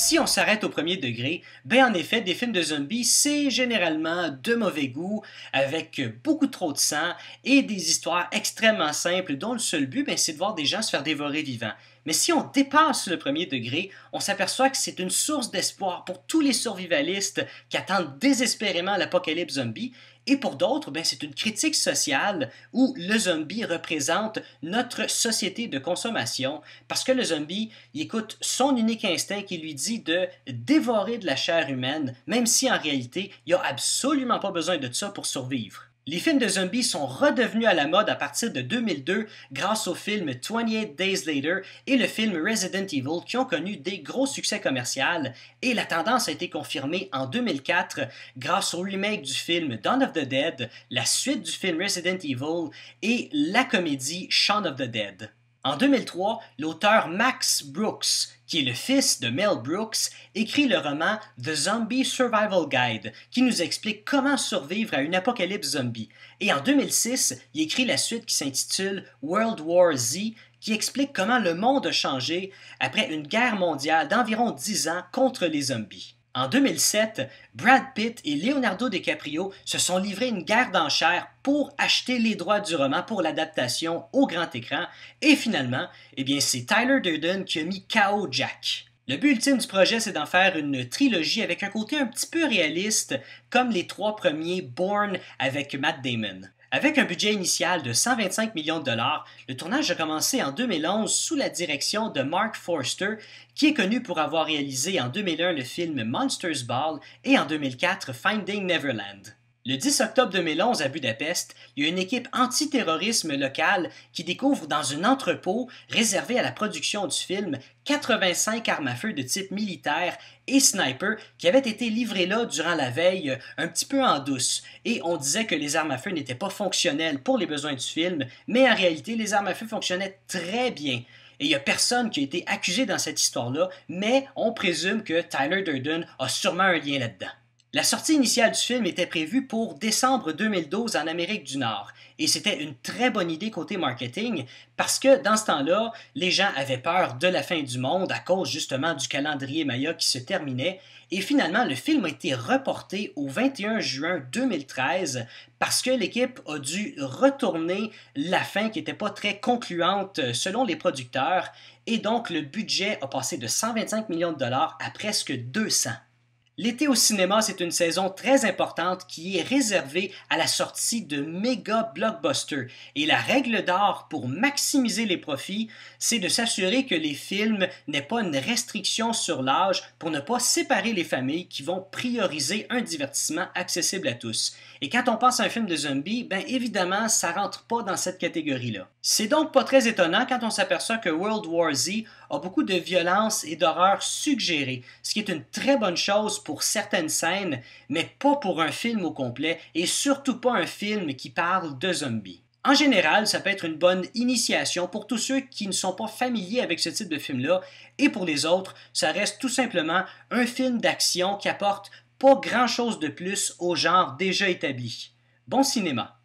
Si on s'arrête au premier degré, ben en effet, des films de zombies, c'est généralement de mauvais goût, avec beaucoup trop de sang et des histoires extrêmement simples dont le seul but, ben, c'est de voir des gens se faire dévorer vivants. Mais si on dépasse le premier degré, on s'aperçoit que c'est une source d'espoir pour tous les survivalistes qui attendent désespérément l'apocalypse zombie, et pour d'autres, ben, c'est une critique sociale où le zombie représente notre société de consommation, parce que le zombie, il écoute son unique instinct qui lui dit de dévorer de la chair humaine, même si en réalité, il n'a absolument pas besoin de ça pour survivre. Les films de zombies sont redevenus à la mode à partir de 2002 grâce au film 28 Days Later et le film Resident Evil qui ont connu des gros succès commerciaux, et la tendance a été confirmée en 2004 grâce au remake du film Dawn of the Dead, la suite du film Resident Evil et la comédie Shaun of the Dead. En 2003, l'auteur Max Brooks, qui est le fils de Mel Brooks, écrit le roman The Zombie Survival Guide, qui nous explique comment survivre à une apocalypse zombie. Et en 2006, il écrit la suite qui s'intitule World War Z, qui explique comment le monde a changé après une guerre mondiale d'environ 10 ans contre les zombies. En 2007, Brad Pitt et Leonardo DiCaprio se sont livrés une guerre d'enchères pour acheter les droits du roman pour l'adaptation au grand écran, et finalement, eh bien, c'est Tyler Durden qui a mis KO Jack. Le but ultime du projet, c'est d'en faire une trilogie avec un côté un petit peu réaliste, comme les 3 premiers Bourne avec Matt Damon. Avec un budget initial de 125 millions de dollars, le tournage a commencé en 2011 sous la direction de Mark Forster, qui est connu pour avoir réalisé en 2001 le film Monsters Ball et en 2004 Finding Neverland. Le 10 octobre 2011 à Budapest, il y a une équipe antiterrorisme locale qui découvre dans un entrepôt réservé à la production du film 85 armes à feu de type militaire et sniper qui avaient été livrées là durant la veille un petit peu en douce. Et on disait que les armes à feu n'étaient pas fonctionnelles pour les besoins du film, mais en réalité les armes à feu fonctionnaient très bien. Et il n'y a personne qui a été accusé dans cette histoire-là, mais on présume que Tyler Durden a sûrement un lien là-dedans. La sortie initiale du film était prévue pour décembre 2012 en Amérique du Nord, et c'était une très bonne idée côté marketing parce que dans ce temps-là, les gens avaient peur de la fin du monde à cause justement du calendrier Maya qui se terminait, et finalement le film a été reporté au 21 juin 2013 parce que l'équipe a dû retourner la fin qui n'était pas très concluante selon les producteurs, et donc le budget a passé de 125 millions de dollars à presque 200. L'été au cinéma, c'est une saison très importante qui est réservée à la sortie de méga blockbusters. Et la règle d'or pour maximiser les profits, c'est de s'assurer que les films n'aient pas une restriction sur l'âge pour ne pas séparer les familles qui vont prioriser un divertissement accessible à tous. Et quand on pense à un film de zombies, ben évidemment, ça rentre pas dans cette catégorie-là. C'est donc pas très étonnant quand on s'aperçoit que World War Z a beaucoup de violence et d'horreur suggérées, ce qui est une très bonne chose pour certaines scènes, mais pas pour un film au complet, et surtout pas un film qui parle de zombies. En général, ça peut être une bonne initiation pour tous ceux qui ne sont pas familiers avec ce type de film-là, et pour les autres, ça reste tout simplement un film d'action qui apporte pas grand-chose de plus au genre déjà établi. Bon cinéma!